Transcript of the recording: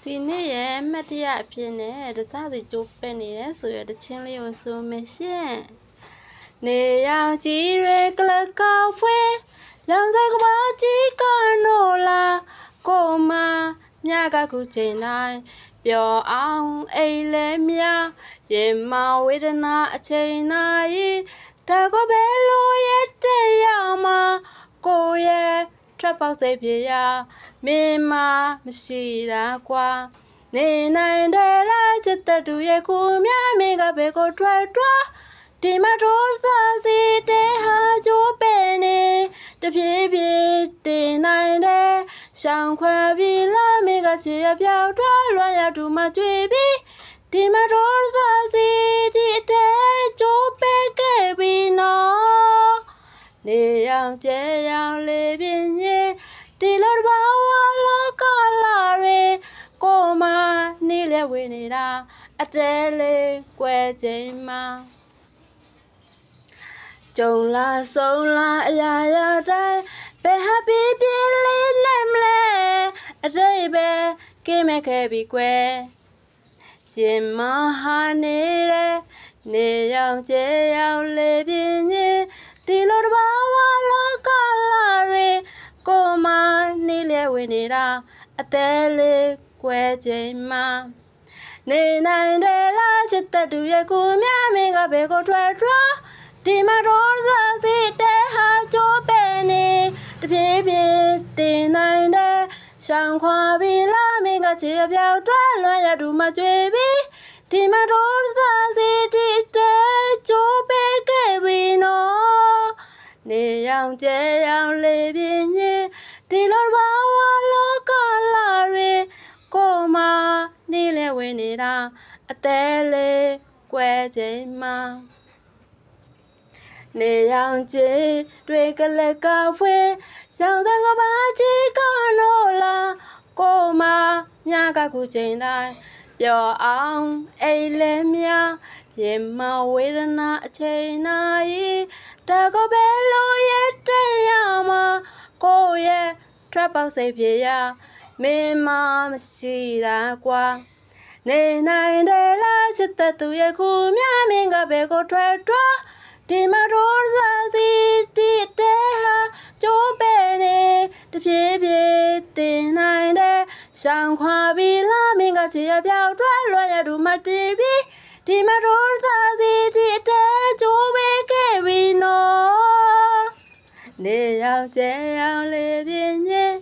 ဒီနေ့ရဲ့မှတ်တရအဖြစ်နဲ့တစားစီကျိုးပဲ့နေတယ်ဆိုရတဲ့ချင်းလေးကိုဆိုမယ်ရှင်နေရောင်ကြီးတွေကလကောက်ဖွေးလောင်စားကဘာကြီးကနိုလာကိုမမြကခုချိန်တိုင်းပျော်အောင်အိမ်လဲမြရင်မဝေဒနာအချိန်တိုင်းဒါကိုပဲလို့ရတဲ့ရမှာကိုရဲ့ထွက်ပေါက်စိတ်ပြေရမင်းမရှိတာကွာနေနိုင်တယ်လားချစ်တဲ့သူရဲ့ခုမြမင်းကဘယ်ကိုထွက်ဒီမှာတော့စားစီတဲ့ဟာကြိုးပဲနေတပြေးပြေးတင်နိုင်တယ်ရှောင်ခွဲပြီးလားမင်းကချေပြောက်ထွက်လွှမ်းရတူမှကြွေပြီးဒီမှာတော့စားစီတဲ့ကြိုးပဲခဲ့ပြီးနော်နေရောင်ကျဲရောင်လေးပြင်းရင်ဒီလိုဘာဝလောကလာရဲကိုမနေလဲဝင်နေတာအတဲလေးကွယ်ချိန်မှာကြုံလာဆုံးလာအရာရာတိုင်းဘယ်ဟာပြပြလေးနဲ့မလဲအတိတ်ပဲကိမဲ့ခဲ့ပြီကွယ်ရှင်မဟာနေတဲ့နေရောင်ကျဲရောင်လေးပြင်းရင်ဒီလိုဘာဝလောကလာရဲကိုမနေလဲဝင်နေတာအသေးလေးကွယ်ချိန်မှာနေနိုင်တယ်လားချစ်တဲ့သူရဲ့ကိုမြမင်းကဘယ်ကိုထွက်ဒီမှာတော့စားစီတဲ့ဟာကြိုးပဲနေတပြေးပြေးတင်နိုင်တယ်ရှောင်ခွာပြီးလားမင်းကချေပြောက်ထွက်လွှမ်းရတူမှကြွေပြီးဒီမှာတော့စားစီတဲ့ကြိုးပဲခဲ့ပြီးနော်နေရောင်ကျဲရောင်လေးပြင်းရင်ဒီလိုဘာဝလောကလာရဲကိုမနေလဲဝင်နေတာအသေးလေးကွယ်ချိန်မှာနေရောင်ကျဲတွေကလကောက်ဖွေးဆောင်စံကဘာကြီးကနိုလာကိုမမြကခုချိန်တိုင်းပျော်အောင်အိမ်လဲမြရင်မဝေဒနာအချိန်တိုင်းဒါကိုပဲလို့ရတဲ့ရမှာကိုရဲ့ထွက်ပေါက်စိတ်ပြေရမင်းမရှိတာကွာနေနိုင်တယ်လားချစ်တဲ့သူရဲ့ခုမြမင်းကဘယ်ကိုထွက်ဒီမှာတော့စားစီတဲ့ဟာကြိုးပဲနေတပြေးပြေးတင်နိုင်တယ်ရှောင်ခွာပြီးလားမင်းကချေပြောက်ထွက်လွှမ်းရတူမှတီးပြီးဒီမှာတော့စားစီတဲ့ကြိုးပဲခဲ့ပြီးနော်နေရောင်ကျဲရောင်လေးပြင်းရင်